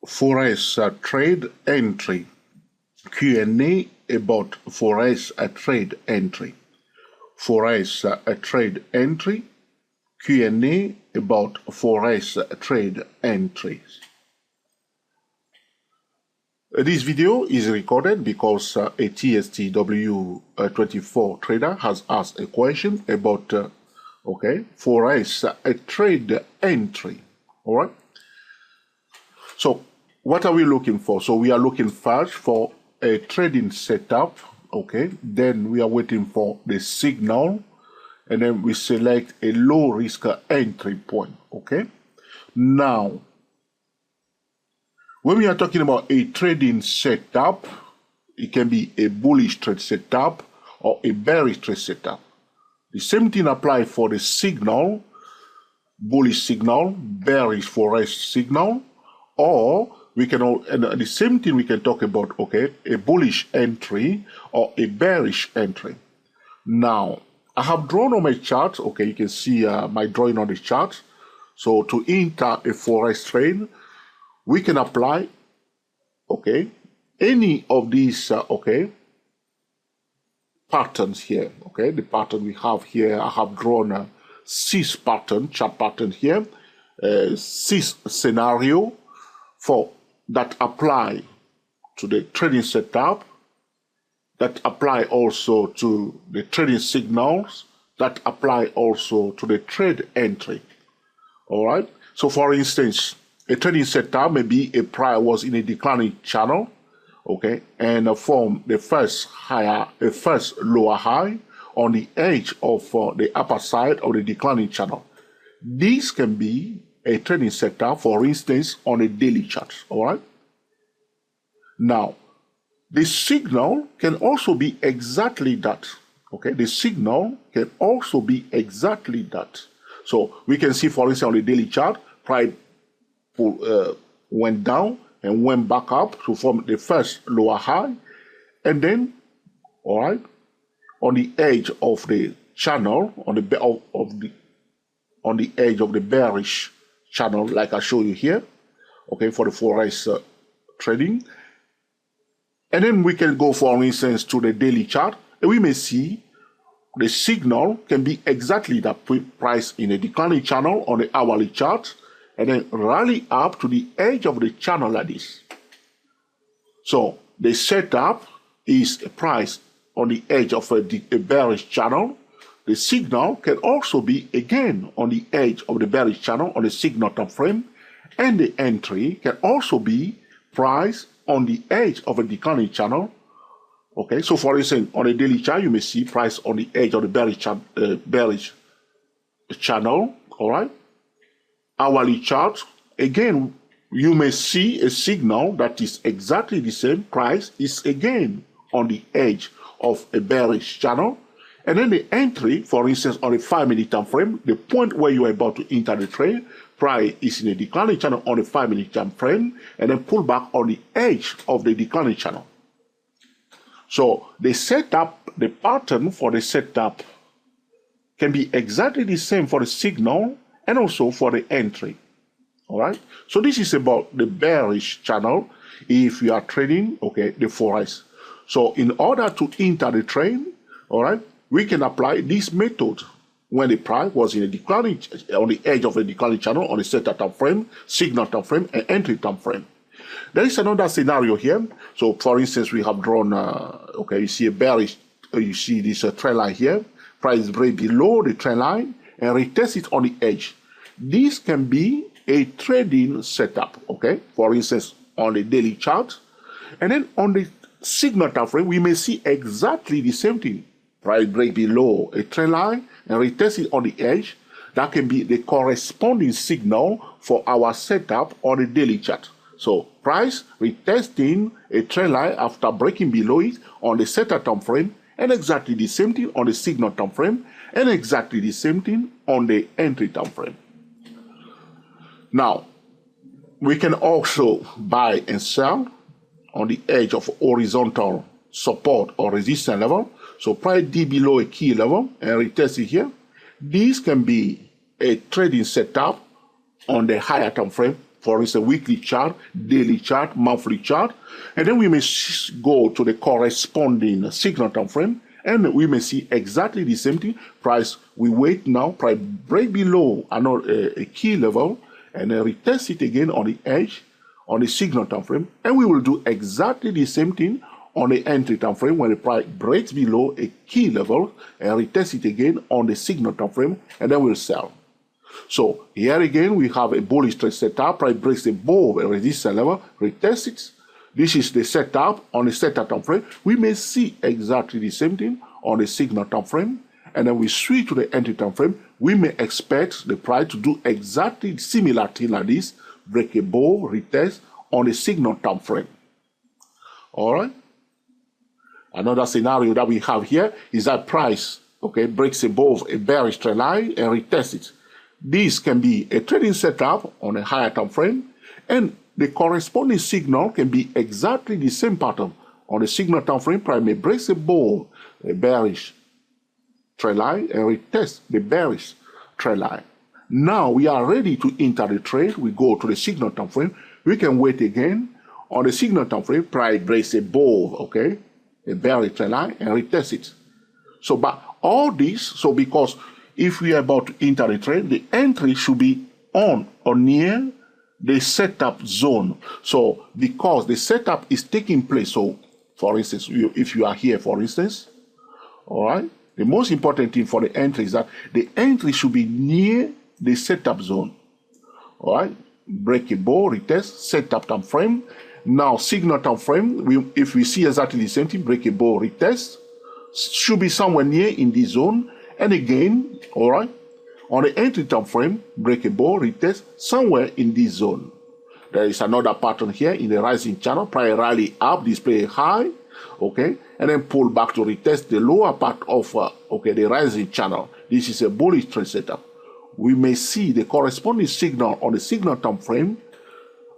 Forex trade entry. Q&A about Forex trade entry. Forex trade entry. Q&A about Forex trade entries. This video is recorded because a TSTW24 trader has asked a question about Forex trade entry. All right. So what are we looking for? So we are looking first for a trading setup. Okay. Then we are waiting for the signal, and then we select a low risk entry point. Okay. Now, when we are talking about a trading setup, it can be a bullish trade setup or a bearish trade setup. The same thing applies for the signal, bullish signal, bearish Forex signal, or we can, and the same thing we can talk about, okay, a bullish entry or a bearish entry. Now, I have drawn on my chart, okay, you can see my drawing on the chart. So to enter a Forex trade, we can apply, okay, any of these, patterns here, okay. The pattern we have here, I have drawn a 6 pattern, chart pattern here, 6 scenario that apply to the trading setup, that apply also to the trading signals, that apply also to the trade entry. All right. So for instance, a trading setup may be a price was in a declining channel, okay, and form the first lower high on the edge of the upper side of the declining channel. This can be a trading setup, for instance, on a daily chart. All right. Now, the signal can also be exactly that. Okay, the signal can also be exactly that. So we can see, for instance, on the daily chart, price went down and went back up to form the first lower high, and then, all right, on the edge of the channel, on the edge of the bearish channel, like I show you here, okay, for the Forex trading. And then we can go, for instance, to the daily chart, and we may see the signal can be exactly that price in a declining channel on the hourly chart, and then rally up to the edge of the channel like this. So the setup is a price on the edge of a bearish channel. The signal can also be again on the edge of the bearish channel on the signal time frame, and the entry can also be price on the edge of a declining channel. Okay, so for instance, on a daily chart, you may see price on the edge of the bearish channel. All right. Hourly chart, again, you may see a signal that is exactly the same. Price is again on the edge of a bearish channel. And then the entry, for instance, on a 5-minute time frame, the point where you are about to enter the trade, price is in a declining channel on the 5-minute time frame, and then pull back on the edge of the declining channel. So the setup, the pattern for the setup can be exactly the same for the signal and also for the entry. All right. So this is about the bearish channel if you are trading, okay, the Forex. So in order to enter the trade, all right, we can apply this method when the price was in a declining, on the edge of a declining channel on the setup time frame, signal time frame, and entry time frame. There is another scenario here. So for instance, we have drawn, okay, you see a bearish, you see this trend line here, price break below the trend line and retest it on the edge. This can be a trading setup, okay, for instance, on the daily chart. And then on the signal time frame, we may see exactly the same thing. Price break below a trend line and retest it on the edge. That can be the corresponding signal for our setup on the daily chart. So price retesting a trend line after breaking below it on the setup time frame, and exactly the same thing on the signal time frame, and exactly the same thing on the entry time frame. Now, we can also buy and sell on the edge of horizontal support or resistance level. So price dip below a key level and retest it here. This can be a trading setup on the higher time frame for instance, weekly chart, daily chart, monthly chart, and then we may go to the corresponding signal time frame, and we may see exactly the same thing. Price, we wait now, price break below a key level, and then retest it again on the edge, on the signal time frame, and we will do exactly the same thing on the entry time frame when the price breaks below a key level, and retest it again on the signal time frame, and then we'll sell. So here again, we have a bullish trade setup. Price breaks above a resistance level, retest it. This is the setup on the setup time frame. We may see exactly the same thing on the signal time frame, and then we switch to the entry time frame. We may expect the price to do exactly similar thing like this, break above, retest on the signal time frame. All right. Another scenario that we have here is that price, okay, breaks above a bearish trend line and retests it. This can be a trading setup on a higher time frame, and the corresponding signal can be exactly the same pattern on the signal time frame. Price may break above a bearish trend line and retest the bearish trend line. Now we are ready to enter the trade. We go to the signal time frame. We can wait again on the signal time frame. Price breaks above, okay, a bearish trend line and retest it. So, but all this, so because if we are about to enter the trade, the entry should be on or near the setup zone. So because the setup is taking place, so for instance, if you are here, for instance, all right, the most important thing for the entry is that the entry should be near the setup zone. All right, breakable, retest, setup time frame. Now signal time frame, if we see exactly the same thing, breakable, retest, should be somewhere near in this zone. And again, all right, on the entry time frame, breakable, retest, somewhere in this zone. There is another pattern here in the rising channel, price rally up, display high, okay, and then pull back to retest the lower part of the rising channel. This is a bullish trend setup. We may see the corresponding signal on the signal time frame,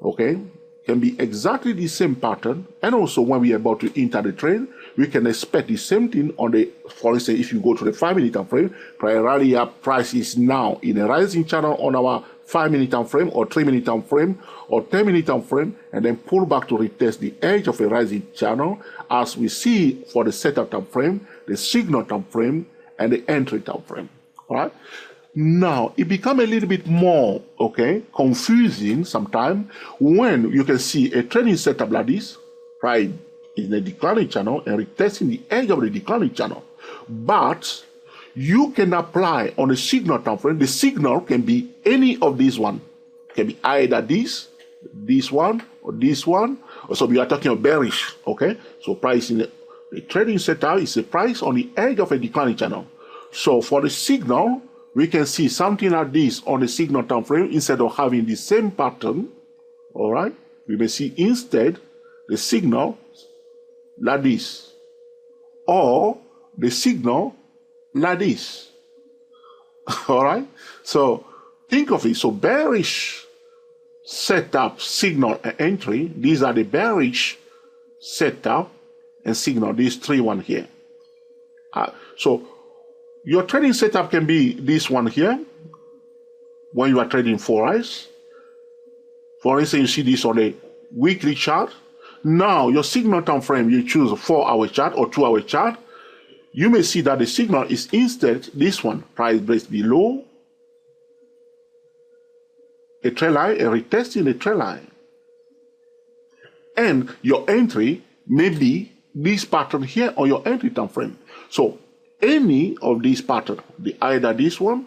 okay, can be exactly the same pattern, and also when we are about to enter the trade, we can expect the same thing on the, for instance, if you go to the 5-minute time frame, price rally up, price is now in a rising channel on our 5-minute time frame or 3-minute time frame or 10-minute time frame, and then pull back to retest the edge of a rising channel, as we see for the setup time frame, the signal time frame, and the entry time frame. All right. Now, it becomes a little bit more, okay, confusing sometimes when you can see a trading setup like this, right, in a declining channel and retesting the edge of the declining channel. But you can apply on the signal time frame. The signal can be any of these one. It can be either this one, or this one. So we are talking about bearish, okay? So price in the trading setup is a price on the edge of a declining channel. So for the signal, we can see something like this on the signal time frame instead of having the same pattern. All right, we may see instead the signal like this, or the signal like this. All right, so think of it. So bearish setup, signal, and entry. These are the bearish setup and signal. These three ones here. So your trading setup can be this one here when you are trading Forex. For instance, you see this on a weekly chart. Now, your signal time frame, you choose a 4-hour chart or 2-hour chart. You may see that the signal is instead this one, price breaks below a trend line and retesting the trend line. And your entry may be this pattern here on your entry time frame. So any of these patterns, either this one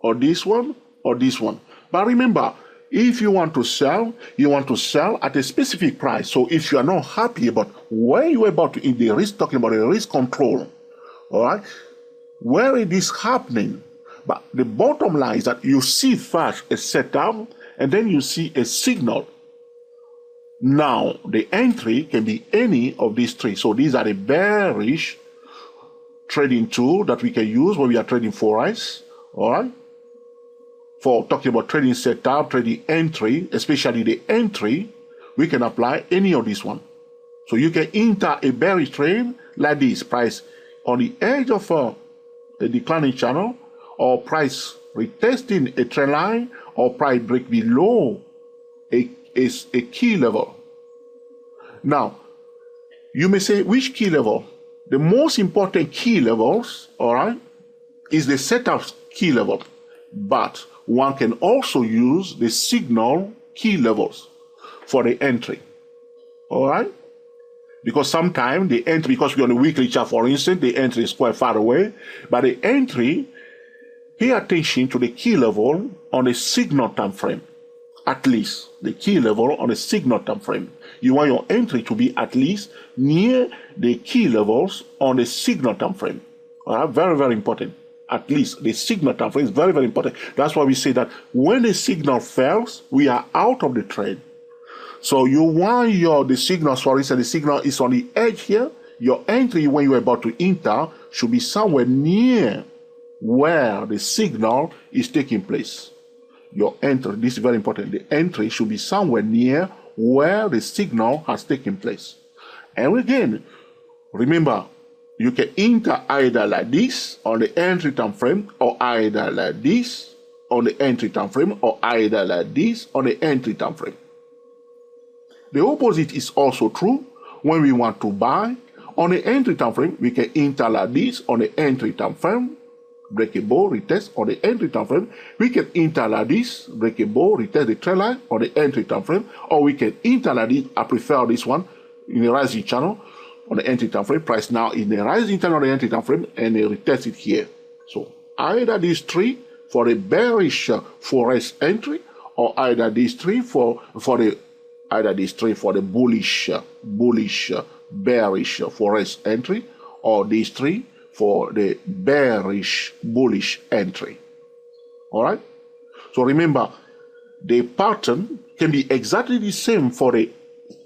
or this one or this one. But remember, if you want to sell at a specific price. So if you are not happy about where you are about to in the risk, talking about the risk control, all right, where it is happening. But the bottom line is that you see first a setup and then you see a signal. Now the entry can be any of these three. So these are the bearish trading tool that we can use when we are trading Forex, all right? For talking about trading setup, trading entry, especially the entry, we can apply any of this one. So you can enter a bearish trade like this, price on the edge of a declining channel, or price retesting a trend line, or price break below is a key level. Now, you may say, which key level? The most important key levels, all right, is the setup key level. But one can also use the signal key levels for the entry, all right? Because sometimes the entry, because we're on a weekly chart, for instance, the entry is quite far away, but the entry, pay attention to the key level on the signal time frame. At least the key level on the signal time frame. You want your entry to be at least near the key levels on the signal time frame. All right? Very, very important. At least the signal time frame is very, very important. That's why we say that when the signal fails, we are out of the trade. So you want the signals, for instance, the signal is on the edge here. Your entry when you're about to enter should be somewhere near where the signal is taking place. Your entry, this is very important, the entry should be somewhere near where the signal has taken place. And again, remember, you can enter either like this on the entry time frame, or either like this on the entry time frame, or either like this on the entry time frame. The opposite is also true when we want to buy. On the entry time frame, we can enter like this on the entry time frame, break a bow, retest on the entry time frame. We can enter like this, break a bow, retest the trend line on the entry time frame, or we can enter like this. I prefer this one in the rising channel on the entry time frame. Price now in the rising channel on the entry time frame, and they retest it here. So either these three for the bearish Forex entry, or either these three for the bullish bearish Forex entry, or these three for the bearish bullish entry. All right? So remember, the pattern can be exactly the same for the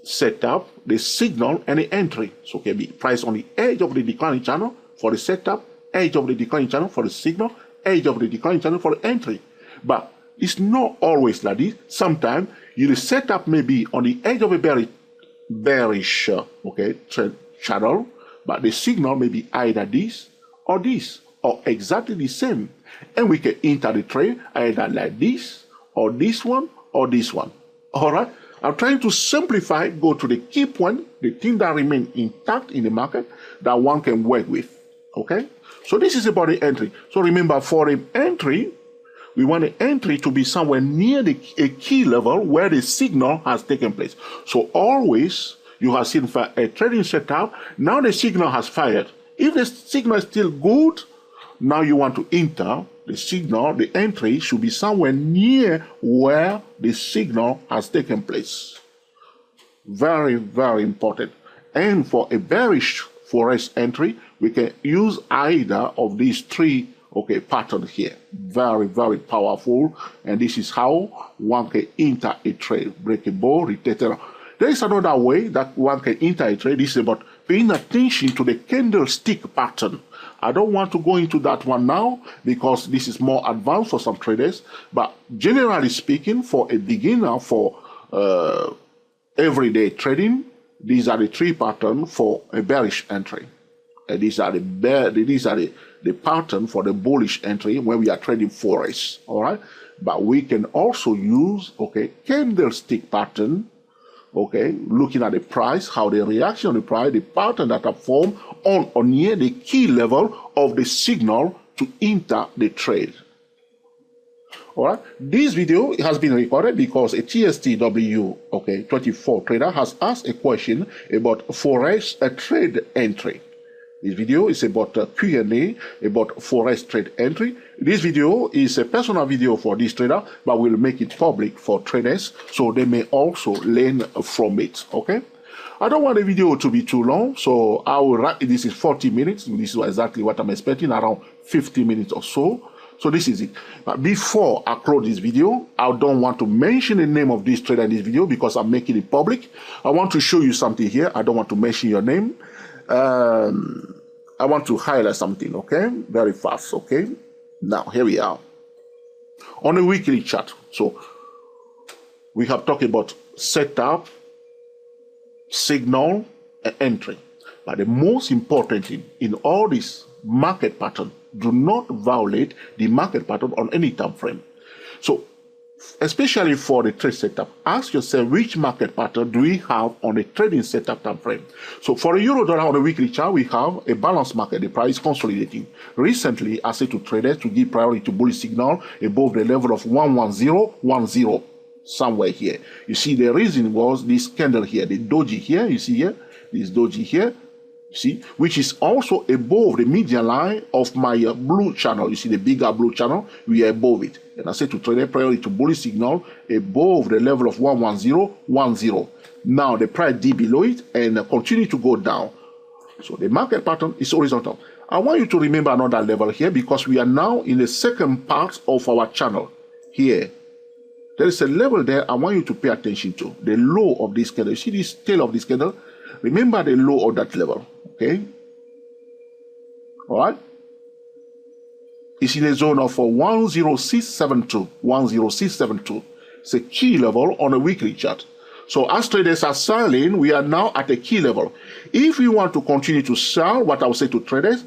setup, the signal, and the entry. So it can be priced on the edge of the declining channel for the setup, edge of the declining channel for the signal, edge of the declining channel for the entry. But it's not always like this. Sometimes the setup may be on the edge of a bearish trend channel, but the signal may be either this, or exactly the same. And we can enter the trade either like this, or this one, or this one. All right? I'm trying to simplify, go to the key point, the thing that remain intact in the market that one can work with. Okay? So this is about the entry. So remember, for the entry, we want the entry to be somewhere near a key level where the signal has taken place. So always, you have seen for a trading setup, now the signal has fired. If the signal is still good, now you want to enter the signal, the entry should be somewhere near where the signal has taken place. Very, very important. And for a bearish Forex entry, we can use either of these three patterns here. Very, very powerful. And this is how one can enter a trade. Break a bow, retest. There is another way that one can enter a trade. This is about paying attention to the candlestick pattern. I don't want to go into that one now because this is more advanced for some traders. But generally speaking, for a beginner, for everyday trading, these are the three patterns for a bearish entry. And these are the pattern for the bullish entry when we are trading Forex. All right, but we can also use candlestick pattern. Looking at the price, how the reaction of the price, the pattern that are formed on or near the key level of the signal to enter the trade. All right, this video has been recorded because a TSTW 24 trader has asked a question about Forex trade entry. This video is about Q&A about Forex trade entry. This video is a personal video for this trader, but we'll make it public for traders so they may also learn from it. Okay? I don't want the video to be too long, so I will write. This is 40 minutes. This is exactly what I'm expecting, around 50 minutes or so. So this is it. But before I close this video, I don't want to mention the name of this trader in this video because I'm making it public. I want to show you something here. I don't want to mention your name. I want to highlight something, very fast. Now here we are on a weekly chart. So we have talked about setup, signal, and entry. But the most important thing in all this market pattern, do not violate the market pattern on any time frame. So especially for the trade setup, ask yourself which market pattern do we have on the trading setup time frame. So for the euro dollar on the weekly chart, we have a balanced market. The price is consolidating. Recently, I said to traders to give priority to bullish signal above the level of 11010, somewhere here. You see, the reason was this candle here, the doji here. You see here, this doji here. See, which is also above the median line of my blue channel. You see the bigger blue channel, we are above it. And I say to trader priority to bullish signal above the level of 11010. Now the price dip below it and continue to go down. So the market pattern is horizontal. I want you to remember another level here because we are now in the second part of our channel here. There is a level there I want you to pay attention to. The low of this candle. You see this tail of this candle? Remember the low of that level. Okay, all right, it's in a zone of 10672. 10672. It's a key level on a weekly chart. So as traders are selling, we are now at a key level. If we want to continue to sell, what I will say to traders,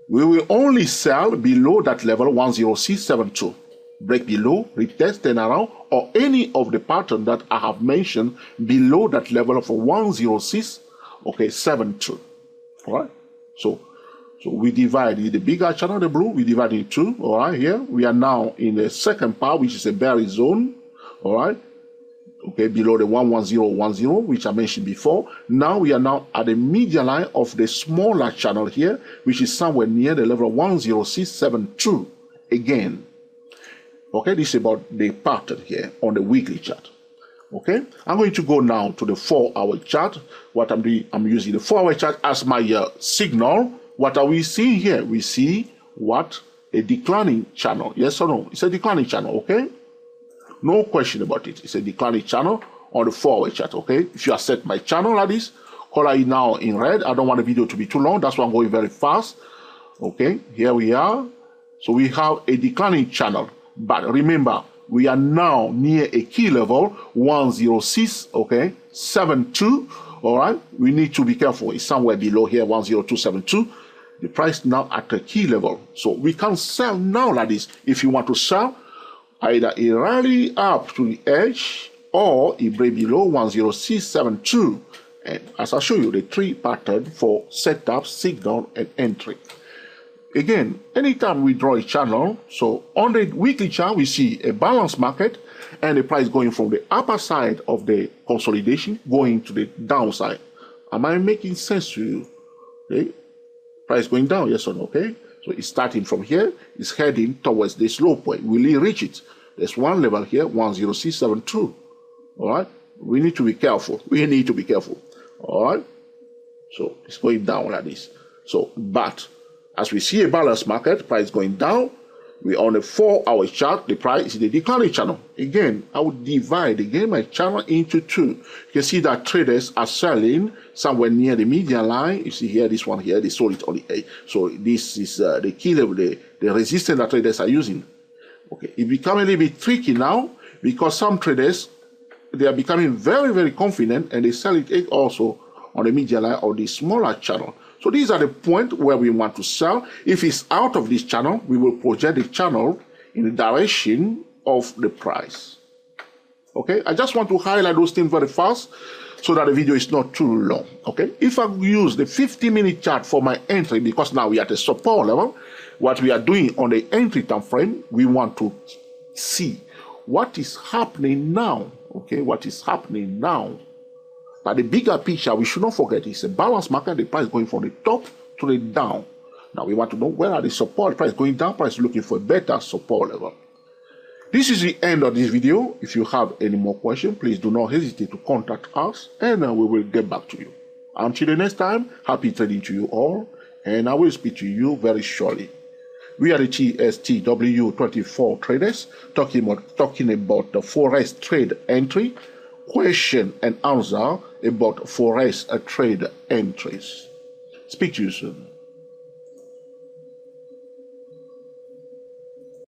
we will only sell below that level 10672. Break below, retest, turn around, or any of the pattern that I have mentioned below that level of 106. Okay, 72. All right. So we divide the bigger channel, the blue, we divide it in two. All right. Here we are now in the second part, which is a bearish zone. All right. Okay, below the 11010, which I mentioned before. Now we are now at the median line of the smaller channel here, which is somewhere near the level of 10672 again. Okay, this is about the pattern here on the weekly chart. Okay, I'm going to go now to the 4-hour chart. What I'm doing, I'm using the 4-hour chart as my signal. What are we seeing here? We see what? A declining channel. Yes or no? It's a declining channel, okay? No question about it. It's a declining channel on the 4-hour chart, okay? If you have set my channel like this, color it now in red. I don't want the video to be too long. That's why I'm going very fast. Okay, here we are. So we have a declining channel. But remember, we are now near a key level, 106, okay, 72, all right? We need to be careful. It's somewhere below here, 10272. The price now at a key level. So we can sell now like this. If you want to sell, either a rally up to the edge or a break below 10672. And as I show you, the three pattern for setup, signal, and entry. Again, anytime we draw a channel, so on the weekly chart, we see a balanced market and the price going from the upper side of the consolidation going to the downside. Am I making sense to you? Okay. Price going down, yes or no? Okay. So it's starting from here, it's heading towards this low point. Will it reach it? There's one level here, 10672. All right. We need to be careful. We need to be careful. All right. So it's going down like this. So, but as we see a balanced market, price going down, we on a 4-hour chart, the price is in the declining channel. Again, I would divide again my channel into two. You can see that traders are selling somewhere near the median line. You see here, this one here, they sold it on the 8. So this is the key level, the resistance that traders are using. Okay, it becomes a little bit tricky now because some traders, they are becoming very, very confident and they sell it also on the median line or the smaller channel. So these are the points where we want to sell. If it's out of this channel, we will project the channel in the direction of the price. Okay, I just want to highlight those things very fast so that the video is not too long. Okay, if I use the 50-minute chart for my entry, because now we are at the support level, what we are doing on the entry time frame, we want to see what is happening now. Okay, what is happening now. But the bigger picture, we should not forget, it's a balanced market, the price going from the top to the down. Now we want to know where are the support, price going down, price looking for a better support level. This is the end of this video. If you have any more questions, please do not hesitate to contact us and we will get back to you. Until the next time, happy trading to you all, and I will speak to you very shortly. We are the TSTW24 traders talking about the Forex trade entry, question and answer about Forex trade entries. Speak to you soon.